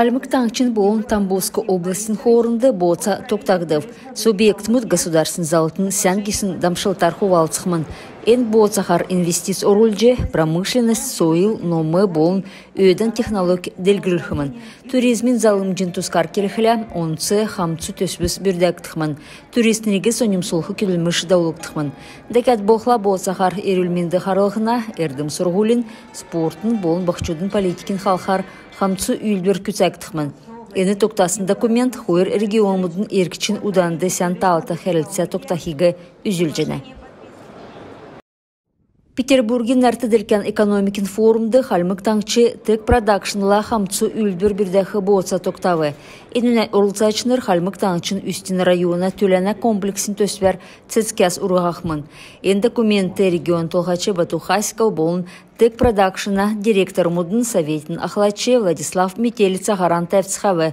Халмык таңчин болын Тамбовской областин хорында боца токтагдыв. Субъектмут государственный залтын сянгисын дамшылтар хувалцхман. Эн боцахар инвестиц орульже, промышленность, соил, номы болын өйден технология делгілхман. Туризмин залымжин тускар келхіля, онцы хамцу төсбіс бүрдәктіхман. Туристниге соним солхы күлміш даулықтыхман. Декат бохла боцахар эрүлминді харылғына, эрдім сұрғулин, спортын болын бақчудын политикин халхар, хамцу үйлбір күцәктіхман. Эні тоқтасын документ хуэр регионмудын эркичин уданды сян таалта хәрілтсә тоқтахиге үзүлжене. Петербургин нартыдыркан экономикин форумды халмык таңчы тек продакшнла хамцу үлбір бірдәхі боца тоқтавы. Энүнә орылсачыныр халмык таңчын үстін района түләнә комплексин төсвер цецкяс урғақмын. Эн документы регион толғачы Батухаськов болын тек продакшна директор мудын советин ахлачы Владислав Метелица гарантаевцхавы.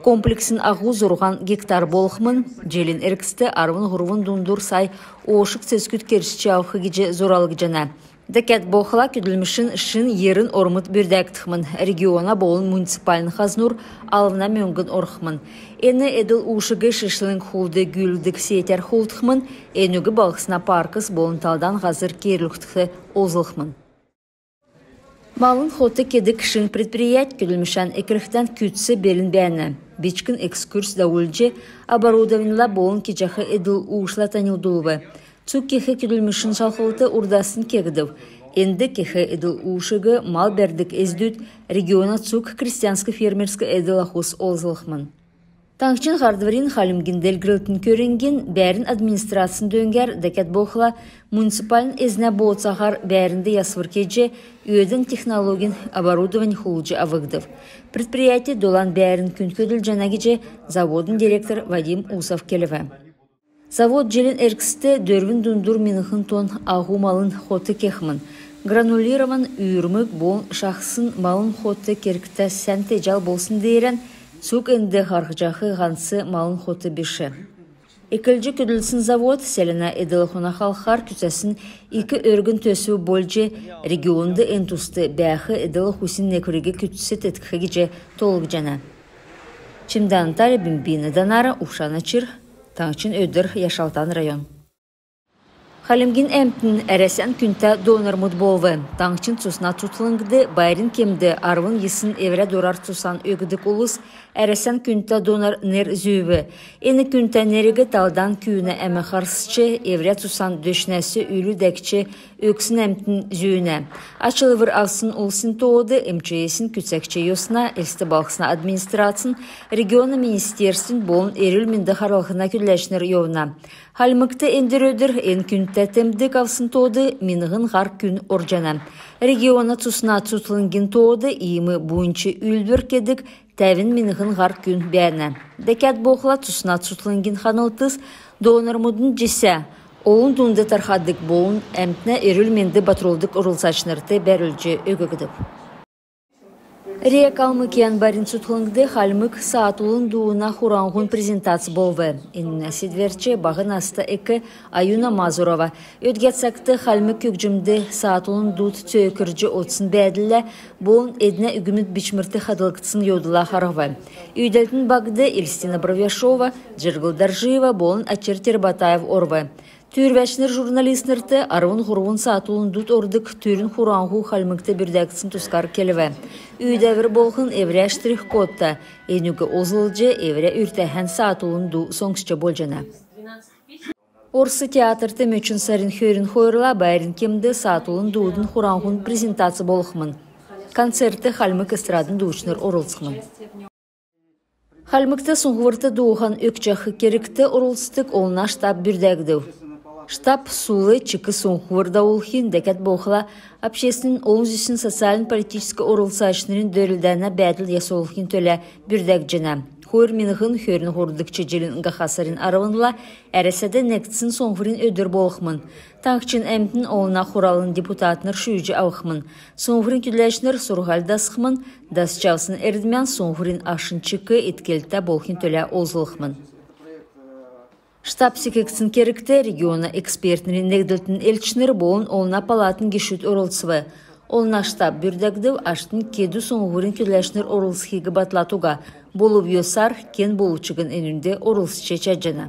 Комплексин ағу зұрған гектар болықмын, желін әркісті арвын ғұрвын дундур сай ошық цескүт кершічі ауқы геже зоралық жана. Дәкәт боқыла күділмішін шын ерін ормыт бірдәктіқмін. Региона болын муниципалін хазнур алына мөңгін орқмын. Әні әділ ұшығы шышлың құлды гүлдік сетер құлдықмын, әнүгі балқысына паркыс болын талдан ғазыр керліктіқі озылықмын. Малын хоты кедік шын предприять күділмішан әкіріктен күтсі белін бәні. Бичкін экскурс даулже оборудованила болын кечахы эділ уышла танилдулвы. Цук кехе күділмішін шалқылты урдасын кегдів. Энді кехе эділ уышығы мал бердік әздүд региона цук крестьянско-фермерскі эділ ахус олзылықмын. Таңчын ғардварин халымгин делгілтін көрінген бәрін администрациясын дөңгер дәкет боқыла муниципалін әзіне болцағар бәрінді ясвыр кеже өйдің технологин оборудование хулжы авығдыв. Предприятие долан бәрін күн көділ жана кеже заводын директор Вадим Усов келіві. Завод желін әркісті дөрвін дундур минықын тон ағу малын хоты кехмін. Гранулирован үйірмік болын шақсын малын хоты керкті сәнте жал болсын дейрен Цук энді ғарғжақы ғансы малын хоты беші. Екілжі күділсін завод сәліна әділі құна қалқар күтесін екі өргін төсі болжы регионды энтусты бәқі әділі құсын некіреге күтісі тәткігі же толық жана. Чимдан тары бімбейіні данары ұқшаны чыр, таңчын өдір Яшалтан район. Халимгин әмтін әрәсен күнті донор мұд болвы. Таңчын цусна тұтылыңгды байрын кемді арвын есын евре дорар цусан өгідік ұлыс әрәсен күнті донор нер зүйві. Ені күнті нерегі талдан күйіні әмі қарсычы евре цусан дөшнәсі үлі дәкчі өксін әмтін зүйіне. Ачылывыр авсын ұлсын тоғыды МЧСін күтсәкчі йосына, әлсті балқысына администрацин, регионы министерсін болын әріл мінді қаралғына күлләшінер йовына. Халмыкты әндір өдір ән күнті тәмдік авсын тоғыды минығын ғар күн оржана. Региона цусна цутлыңген тоғыды иімі буынчы үлбір кедік тәвін минығын ғар күн бәрні. Дәкәт боқыла цусна цутлыңген қанылтыз донормудын жесе. Олын дұнды тархаддық болын әмтіне өрілменді батролдық ұрылсачнырты бәрілжі өгігідіп. Рек алмыкиян барин сутлыңды халмык саатулын дуына хурангун презентация болвы. Инна сидверче бағын асты экі Аюна Мазурова. Өдгетсақты халмык көкжімді саатулын дуыт түйекіржі отсын бәділі болын әдіне үгіміт бичмірті қадылықтысын йодыла қарығы. Үйдәлтін бағды Эльстина Бровяшова, Джергылдаржиева болын Ачер Тербатаев орвы. Түрвәшнер журналистнерті арвын ғұрвын саатулын дұт ордық түрін хурангу халмыкты бірдәксін тұскар келіві. Үйдәвір болғын евре штрих кодта, енугі озылжы евре үртәхән саатулын ду соңсчы болжана. Орсы театрты мөчін сарын хөрін хойырла байрын кемді саатулын дуудын хурангун презентация болықмын. Концерті халмык эстрадын дуучныр орылсықмын. Халмыкты сұңғырты дуған өкчақы керікті орылстық олына штаб бүрдәгдіу. Штаб сулы чықы соңғырда олхин дәкәт боқыла общественный олынзүсін социалин-политическі орылсашынырын дөрілдәні бәділ ясолхин төлі бүрдәк жына. Хойыр минығын хөрін ғордықчы желін ғақасырын арауынла әресәді нәктісін соңғырын өдір болықмын. Таңқчын әмтін олына құралын депутатыныр шүйжі ауқмын. Соңғырын күділәшінір сұрғалдасықмын, дасчавсын әрдімен соңғырын ашын чықы еткелті болқын төлі озылықмын. Штаб секекцин керікті региона экспертнерін нәгділтін әлчінер болын олына палатын кешіт орылсывы. Олнашта бүрдәгділ аштын кеду соңғырын келешнер орылсхигі батлатуға, болу биосар кен болучыгын энінде орылсче чаджана.